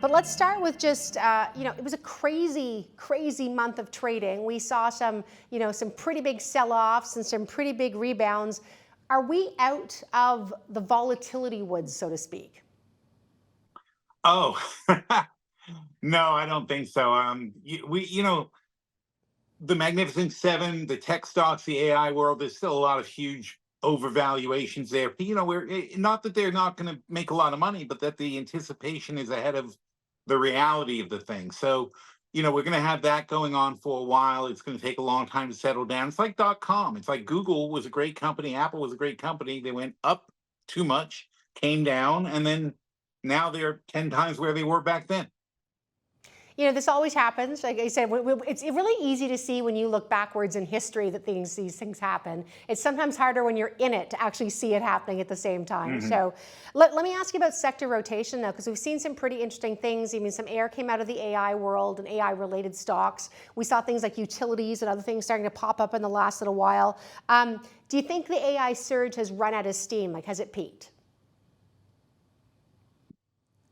But let's start with just, it was a crazy, crazy month of trading. We saw some pretty big sell-offs and some pretty big rebounds. Are we out of the volatility woods, so to speak? Oh, no, I don't think so. The Magnificent Seven, the tech stocks, the AI world, there's still a lot of huge overvaluations there. We're not that they're not going to make a lot of money, but that the anticipation is ahead of the reality of the thing. So, we're going to have that going on for a while. It's going to take a long time to settle down. It's like .com. It's like Google was a great company. Apple was a great company. They went up too much, came down, and then now they're 10 times where they were back then. This always happens. Like I said, it's really easy to see when you look backwards in history that these things happen. It's sometimes harder when you're in it to actually see it happening at the same time. Hmm. So let me ask you about sector rotation though, because we've seen some pretty interesting things. I mean, some air came out of the AI world and AI-related stocks. We saw things like utilities and other things starting to pop up in the last little while. Do you think the AI surge has run out of steam? Like, has it peaked?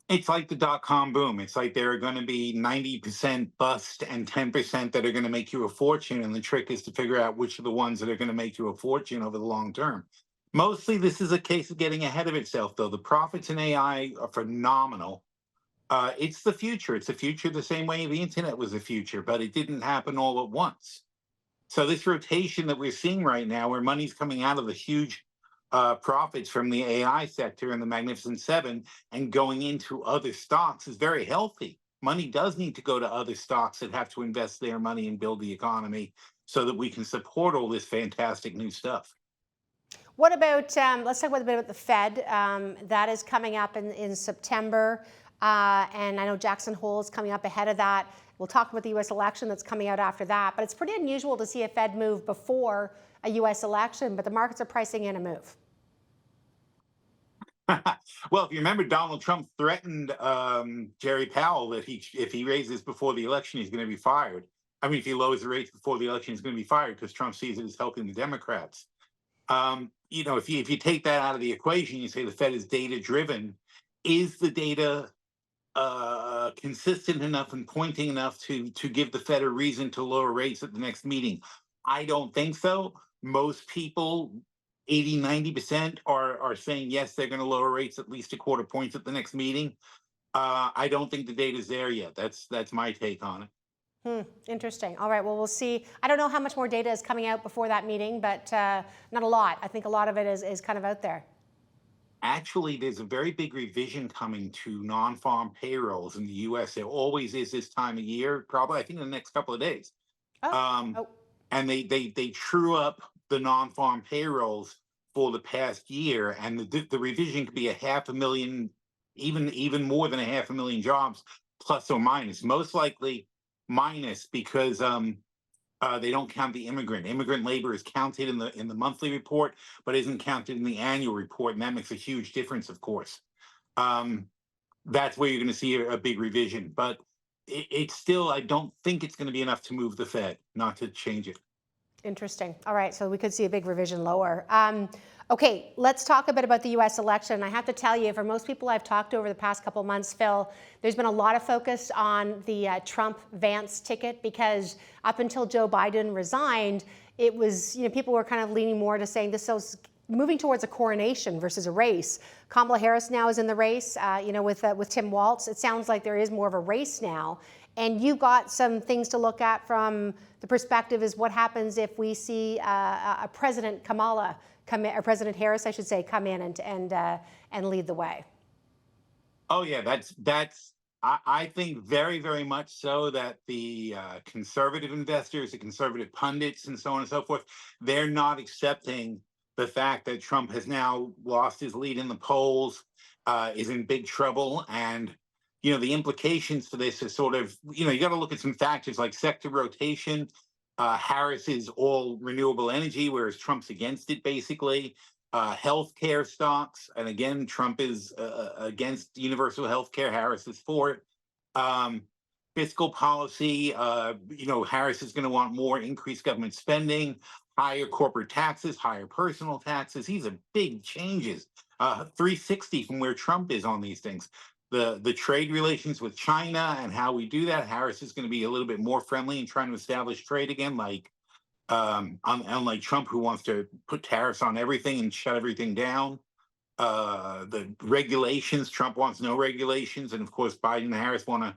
It's like the .com boom. It's like there are going to be 90% bust and 10% that are going to make you a fortune. And the trick is to figure out which are the ones that are going to make you a fortune over the long term. Mostly, this is a case of getting ahead of itself, though. The profits in AI are phenomenal. It's the future. It's the future the same way the internet was the future, but it didn't happen all at once. So this rotation that we're seeing right now, where money's coming out of the huge profits from the AI sector and the Magnificent Seven and going into other stocks, is very healthy. Money does need to go to other stocks that have to invest their money and build the economy so that we can support all this fantastic new stuff. What about, let's talk a bit about the Fed. That is coming up in September. And I know Jackson Hole is coming up ahead of that. We'll talk about the U.S. election that's coming out after that. But it's pretty unusual to see a Fed move before a U.S. election, but the markets are pricing in a move. Well, if you remember, Donald Trump threatened Jerry Powell that if he raises before the election, he's going to be fired. I mean, if he lowers the rates before the election, he's going to be fired because Trump sees it as helping the Democrats. If you take that out of the equation, you say the Fed is data driven. Is the data consistent enough and pointing enough to give the Fed a reason to lower rates at the next meeting? I don't think so. Most people, 80-90%, are saying yes, they're going to lower rates at least a quarter point at the next meeting. I don't think the data's there yet. That's my take on it. Interesting. All right. Well, we'll see. I don't know how much more data is coming out before that meeting, but not a lot. I think a lot of it is kind of out there. Actually, there's a very big revision coming to non-farm payrolls in the U.S. There always is this time of year, probably I think in the next couple of days. Oh, Um, oh, and they true up the non-farm payrolls for the past year, and the revision could be a 500,000, even more than a 500,000 jobs, plus or minus. Most likely minus because they don't count the immigrant. Immigrant labor is counted in the monthly report, but isn't counted in the annual report, and that makes a huge difference, of course. Um, that's where you're going to see a big revision, but it's still, I don't think it's going to be enough to move the Fed, not to change it. interesting. All right. So we could see a big revision lower. Okay, let's talk a bit about the U.S. election. I have to tell you, for most people I've talked to over the past couple of months, Phil, there's been a lot of focus on the Trump-Vance ticket because up until Joe Biden resigned, it was, people were kind of leaning more to saying this was moving towards a coronation versus a race. Kamala Harris now is in the race, with Tim Walz. It sounds like there is more of a race now. And you got some things to look at from the perspective is what happens if we see a President Kamala come in, or President Harris, I should say, come in and lead the way. Oh yeah, I think very, very much so that the conservative investors, the conservative pundits, and so on and so forth, they're not accepting the fact that Trump has now lost his lead in the polls, is in big trouble, and the implications for this is sort of, you got to look at some factors like sector rotation. Harris is all renewable energy, whereas Trump's against it, basically. Healthcare stocks, and again, Trump is against universal healthcare. Harris is for it. Fiscal policy, Harris is going to want more increased government spending, higher corporate taxes, higher personal taxes. These are big changes, 360 from where Trump is on these things. the trade relations with China and how we do that. Harris is going to be a little bit more friendly in trying to establish trade again, like unlike Trump, who wants to put tariffs on everything and shut everything down. The regulations, Trump wants no regulations, and of course Biden and Harris want to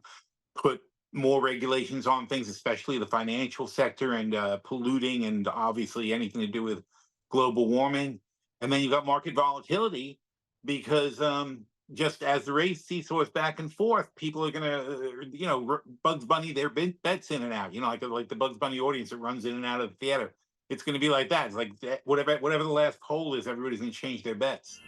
put more regulations on things, especially the financial sector and polluting, and obviously anything to do with global warming. And then you've got market volatility because just as the race seesaws back and forth, people are going to, Bugs Bunny their bets in and out. Like the Bugs Bunny audience that runs in and out of the theater. It's going to be like that. It's like whatever the last poll is, everybody's going to change their bets.